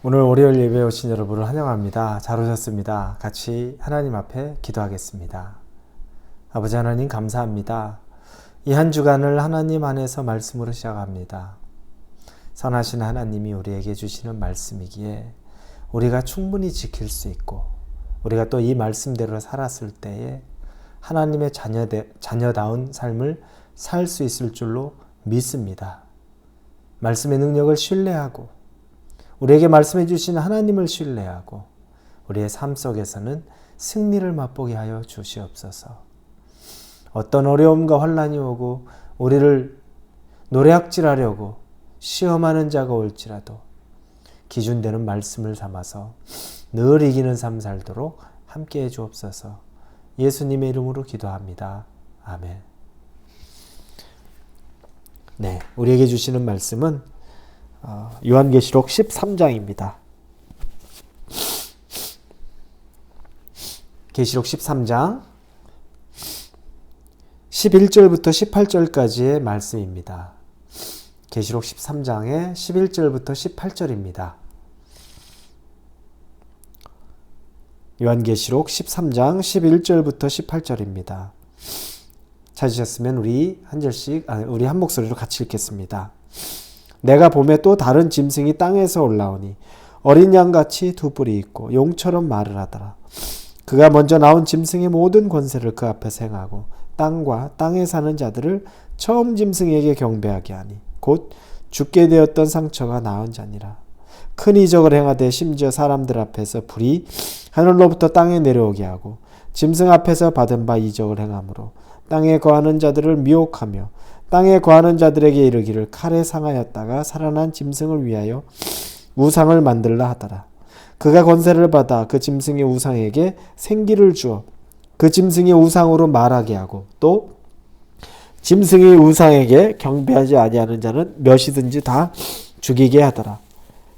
오늘 월요일 예배에 오신 여러분을 환영합니다. 잘 오셨습니다. 같이 하나님 앞에 기도하겠습니다. 아버지 하나님 감사합니다. 이 한 주간을 하나님 안에서 말씀으로 시작합니다. 선하신 하나님이 우리에게 주시는 말씀이기에 우리가 충분히 지킬 수 있고 우리가 또 이 말씀대로 살았을 때에 하나님의 자녀다운 삶을 살 수 있을 줄로 믿습니다. 말씀의 능력을 신뢰하고 우리에게 말씀해 주신 하나님을 신뢰하고 우리의 삶 속에서는 승리를 맛보게 하여 주시옵소서. 어떤 어려움과 환난이 오고 우리를 노략질하려고 시험하는 자가 올지라도 기준되는 말씀을 삼아서 늘 이기는 삶 살도록 함께해 주옵소서. 예수님의 이름으로 기도합니다. 아멘. 네, 우리에게 주시는 말씀은 요한계시록 13장입니다. 계시록 13장 11절부터 18절까지의 말씀입니다. 계시록 13장의 11절부터 18절입니다. 요한계시록 13장 11절부터 18절입니다. 찾으셨으면 우리 한 목소리로 같이 읽겠습니다. 내가 봄에 또 다른 짐승이 땅에서 올라오니 어린 양같이 두 뿔이 있고 용처럼 말을 하더라. 그가 먼저 나온 짐승의 모든 권세를 그 앞에서 행하고 땅과 땅에 사는 자들을 처음 짐승에게 경배하게 하니 곧 죽게 되었던 상처가 나은 자니라. 큰 이적을 행하되 심지어 사람들 앞에서 불이 하늘로부터 땅에 내려오게 하고 짐승 앞에서 받은 바 이적을 행함으로 땅에 거하는 자들을 미혹하며 땅에 거하는 자들에게 이르기를 칼에 상하였다가 살아난 짐승을 위하여 우상을 만들라 하더라. 그가 권세를 받아 그 짐승의 우상에게 생기를 주어 그 짐승의 우상으로 말하게 하고 또 짐승의 우상에게 경배하지 아니하는 자는 몇이든지 다 죽이게 하더라.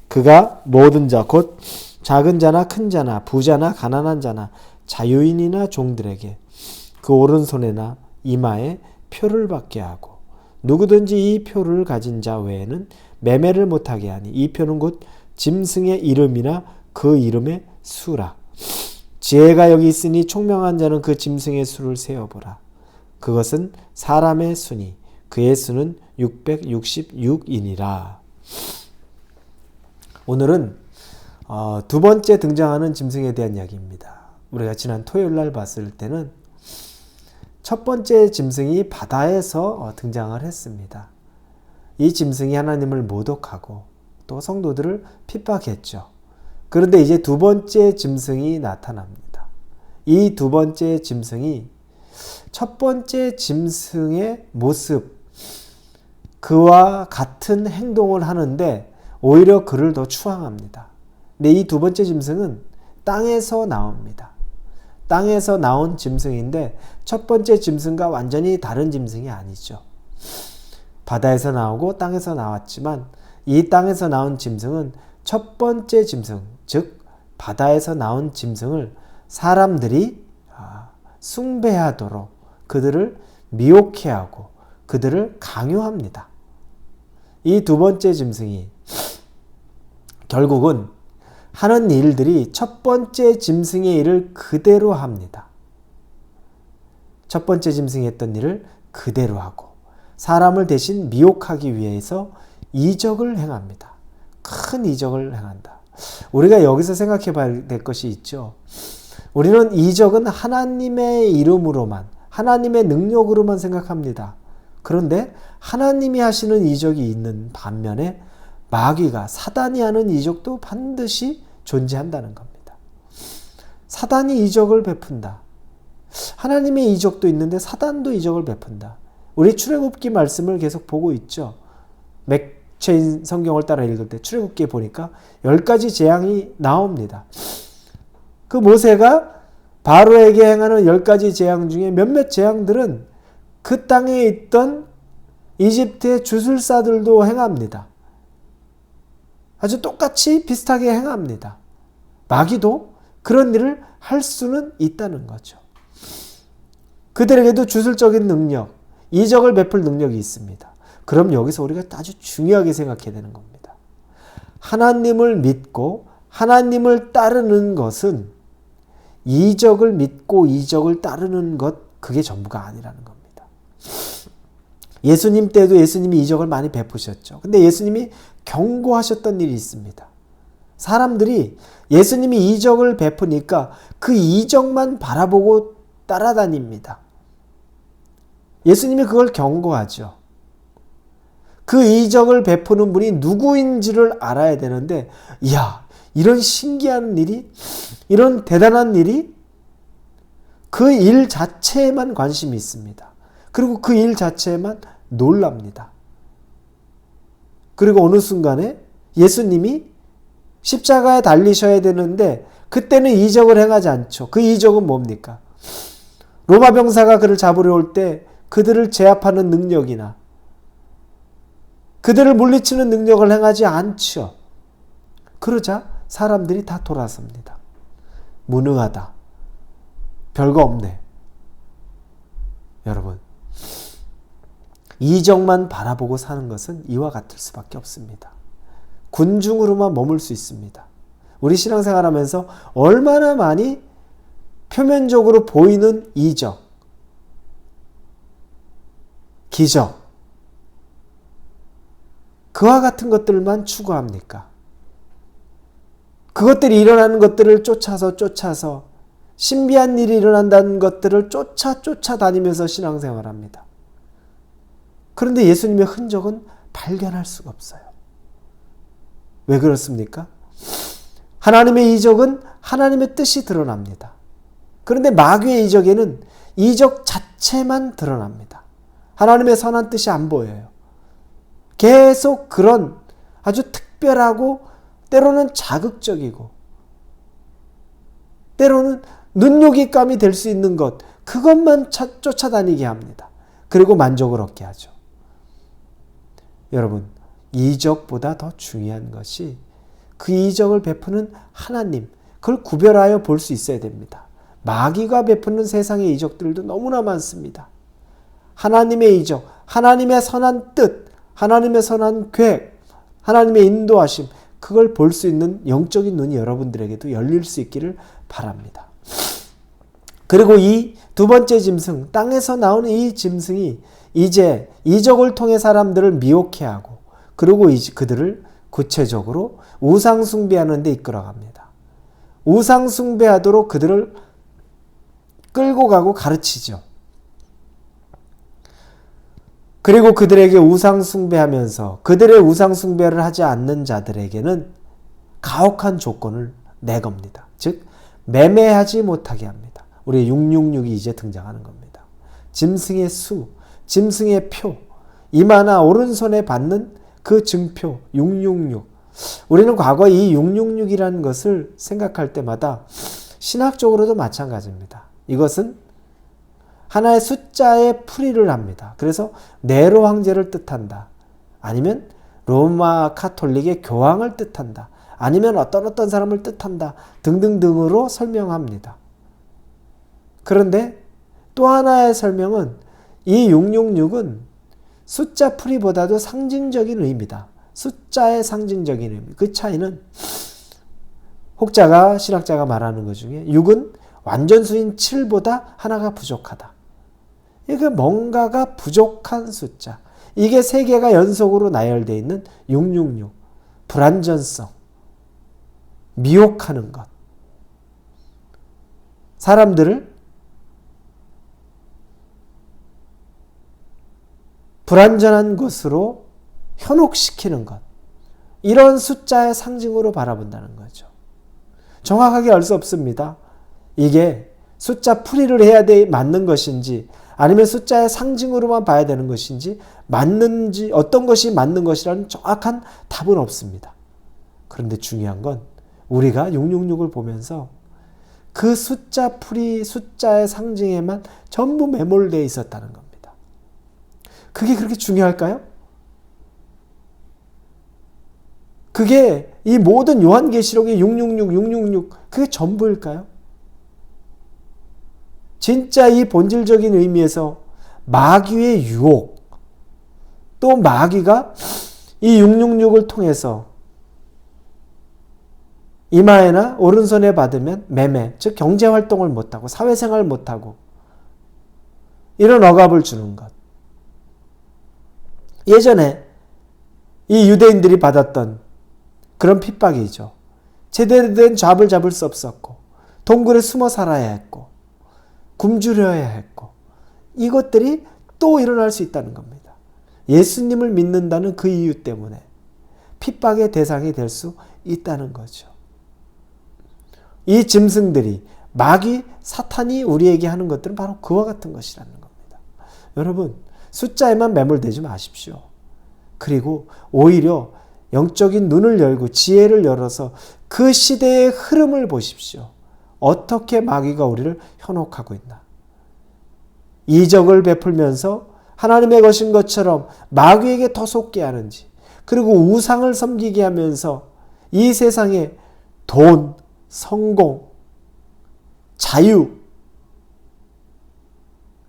그가 모든 자 곧 작은 자나 큰 자나 부자나 가난한 자나 자유인이나 종들에게 그 오른손에나 이마에 표를 받게 하고 누구든지 이 표를 가진 자 외에는 매매를 못하게 하니 이 표는 곧 짐승의 이름이나 그 이름의 수라. 지혜가 여기 있으니 총명한 자는 그 짐승의 수를 세어보라. 그것은 사람의 수니 그의 수는 666이니라. 오늘은 두 번째 등장하는 짐승에 대한 이야기입니다. 우리가 지난 토요일 날 봤을 때는 첫 번째 짐승이 바다에서 등장을 했습니다. 이 짐승이 하나님을 모독하고 또 성도들을 핍박했죠. 그런데 이제 두 번째 짐승이 나타납니다. 이 두 번째 짐승이 첫 번째 짐승의 모습, 그와 같은 행동을 하는데 오히려 그를 더 추앙합니다. 근데 이 두 번째 짐승은 땅에서 나옵니다. 땅에서 나온 짐승인데 첫 번째 짐승과 완전히 다른 짐승이 아니죠. 바다에서 나오고 땅에서 나왔지만 이 땅에서 나온 짐승은 첫 번째 짐승, 즉 바다에서 나온 짐승을 사람들이 숭배하도록 그들을 미혹해하고 그들을 강요합니다. 이 두 번째 짐승이 결국은 하는 일들이 첫 번째 짐승의 일을 그대로 합니다. 첫 번째 짐승이 했던 일을 그대로 하고 사람을 대신 미혹하기 위해서 이적을 행합니다. 큰 이적을 행한다. 우리가 여기서 생각해 봐야 될 것이 있죠. 우리는 이적은 하나님의 이름으로만, 하나님의 능력으로만 생각합니다. 그런데 하나님이 하시는 이적이 있는 반면에 마귀가, 사단이 하는 이적도 반드시 존재한다는 겁니다. 사단이 이적을 베푼다. 하나님의 이적도 있는데 사단도 이적을 베푼다. 우리 출애굽기 말씀을 계속 보고 있죠. 맥체인 성경을 따라 읽을 때 출애굽기에 보니까 10가지 재앙이 나옵니다. 그 모세가 바로에게 행하는 10가지 재앙 중에 몇몇 재앙들은 그 땅에 있던 이집트의 주술사들도 행합니다. 아주 똑같이 비슷하게 행합니다. 마귀도 그런 일을 할 수는 있다는 거죠. 그들에게도 주술적인 능력, 이적을 베풀 능력이 있습니다. 그럼 여기서 우리가 아주 중요하게 생각해야 되는 겁니다. 하나님을 믿고 하나님을 따르는 것은 이적을 믿고 이적을 따르는 것, 그게 전부가 아니라는 겁니다. 예수님 때도 예수님이 이적을 많이 베푸셨죠. 근데 예수님이 경고하셨던 일이 있습니다. 사람들이 예수님이 이적을 베푸니까 그 이적만 바라보고 따라다닙니다. 예수님이 그걸 경고하죠. 그 이적을 베푸는 분이 누구인지를 알아야 되는데, 이야, 이런 신기한 일이, 이런 대단한 일이 그 일 자체에만 관심이 있습니다. 그리고 그 일 자체에만 놀랍니다. 그리고 어느 순간에 예수님이 십자가에 달리셔야 되는데 그때는 이적을 행하지 않죠. 그 이적은 뭡니까? 로마 병사가 그를 잡으려 올 때 그들을 제압하는 능력이나 그들을 물리치는 능력을 행하지 않죠. 그러자 사람들이 다 돌아섭니다. 무능하다. 별거 없네. 여러분, 이적만 바라보고 사는 것은 이와 같을 수밖에 없습니다. 군중으로만 머물 수 있습니다. 우리 신앙생활하면서 얼마나 많이 표면적으로 보이는 이적, 기적, 그와 같은 것들만 추구합니까? 그것들이 일어나는 것들을 쫓아서 신비한 일이 일어난다는 것들을 쫓아다니면서 신앙생활합니다. 그런데 예수님의 흔적은 발견할 수가 없어요. 왜 그렇습니까? 하나님의 이적은 하나님의 뜻이 드러납니다. 그런데 마귀의 이적에는 이적 자체만 드러납니다. 하나님의 선한 뜻이 안 보여요. 계속 그런 아주 특별하고 때로는 자극적이고 때로는 눈요깃감이 될 수 있는 것, 그것만 쫓아다니게 합니다. 그리고 만족을 얻게 하죠. 여러분, 이적보다 더 중요한 것이 그 이적을 베푸는 하나님, 그걸 구별하여 볼 수 있어야 됩니다. 마귀가 베푸는 세상의 이적들도 너무나 많습니다. 하나님의 이적, 하나님의 선한 뜻, 하나님의 선한 계획, 하나님의 인도하심, 그걸 볼 수 있는 영적인 눈이 여러분들에게도 열릴 수 있기를 바랍니다. 그리고 이 두 번째 짐승, 땅에서 나오는 이 짐승이 이제 이적을 통해 사람들을 미혹해하고 그리고 그들을 구체적으로 우상숭배하는 데 이끌어갑니다. 우상숭배하도록 그들을 끌고 가고 가르치죠. 그리고 그들에게 우상숭배하면서 그들의 우상숭배를 하지 않는 자들에게는 가혹한 조건을 내겁니다. 즉 매매하지 못하게 합니다. 우리 666이 이제 등장하는 겁니다. 짐승의 수, 짐승의 표, 이마나 오른손에 받는 그 증표 666. 우리는 과거 이 666이라는 것을 생각할 때마다 신학적으로도 마찬가지입니다. 이것은 하나의 숫자의 풀이를 합니다. 그래서 네로 황제를 뜻한다. 아니면 로마 카톨릭의 교황을 뜻한다. 아니면 어떤 사람을 뜻한다. 등등등으로 설명합니다. 그런데 또 하나의 설명은 이 666은 숫자 풀이보다도 상징적인 의미다. 숫자의 상징적인 의미. 그 차이는 혹자가 신학자가 말하는 것 중에 6은 완전수인 7보다 하나가 부족하다. 이게 뭔가가 부족한 숫자. 이게 세 개가 연속으로 나열되어 있는 666. 불완전성. 미혹하는 것. 사람들을 불완전한 것으로 현혹시키는 것. 이런 숫자의 상징으로 바라본다는 거죠. 정확하게 알 수 없습니다. 이게 숫자 풀이를 해야 맞는 것인지 아니면 숫자의 상징으로만 봐야 되는 것인지 맞는지 어떤 것이 맞는 것이라는 정확한 답은 없습니다. 그런데 중요한 건 우리가 666을 보면서 그 숫자 풀이 숫자의 상징에만 전부 매몰되어 있었다는 겁니다. 그게 그렇게 중요할까요? 그게 이 모든 요한계시록의 666 그게 전부일까요? 진짜 이 본질적인 의미에서 마귀의 유혹, 또 마귀가 이 666을 통해서 이마에나 오른손에 받으면 매매, 즉 경제활동을 못하고 사회생활을 못하고 이런 억압을 주는 것. 예전에 이 유대인들이 받았던 그런 핍박이죠. 제대로 된 잡을 잡을 수 없었고 동굴에 숨어 살아야 했고 굶주려야 했고 이것들이 또 일어날 수 있다는 겁니다. 예수님을 믿는다는 그 이유 때문에 핍박의 대상이 될 수 있다는 거죠. 이 짐승들이 마귀 사탄이 우리에게 하는 것들은 바로 그와 같은 것이라는 겁니다. 여러분 숫자에만 매몰되지 마십시오. 그리고 오히려 영적인 눈을 열고 지혜를 열어서 그 시대의 흐름을 보십시오. 어떻게 마귀가 우리를 현혹하고 있나. 이적을 베풀면서 하나님의 것인 것처럼 마귀에게 더 속게 하는지, 그리고 우상을 섬기게 하면서 이 세상에 돈, 성공, 자유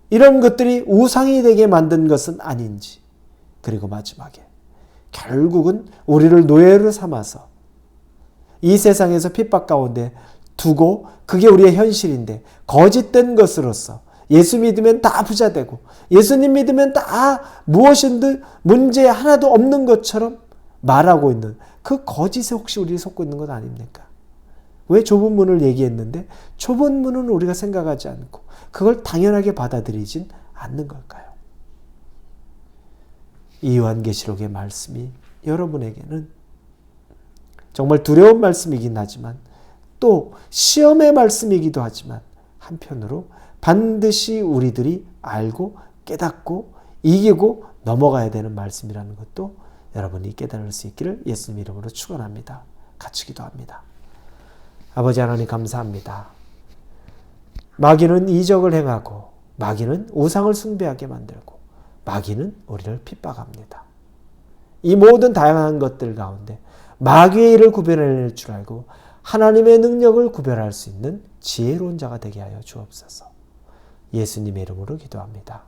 이런 것들이 우상이 되게 만든 것은 아닌지, 그리고 마지막에 결국은 우리를 노예로 삼아서 이 세상에서 핍박 가운데 두고 그게 우리의 현실인데 거짓된 것으로서 예수 믿으면 다 부자 되고 예수님 믿으면 다 무엇인든 문제 하나도 없는 것처럼 말하고 있는 그 거짓에 혹시 우리 속고 있는 것 아닙니까? 왜 좁은 문을 얘기했는데 좁은 문은 우리가 생각하지 않고 그걸 당연하게 받아들이진 않는 걸까요? 이 요한계시록의 말씀이 여러분에게는 정말 두려운 말씀이긴 하지만 또 시험의 말씀이기도 하지만 한편으로 반드시 우리들이 알고 깨닫고 이기고 넘어가야 되는 말씀이라는 것도 여러분이 깨달을 수 있기를 예수님 이름으로 축원합니다. 같이 기도합니다. 아버지 하나님 감사합니다. 마귀는 이적을 행하고 마귀는 우상을 숭배하게 만들고 마귀는 우리를 핍박합니다. 이 모든 다양한 것들 가운데 마귀의 일을 구별해낼 줄 알고 하나님의 능력을 구별할 수 있는 지혜로운 자가 되게 하여 주옵소서. 예수님의 이름으로 기도합니다.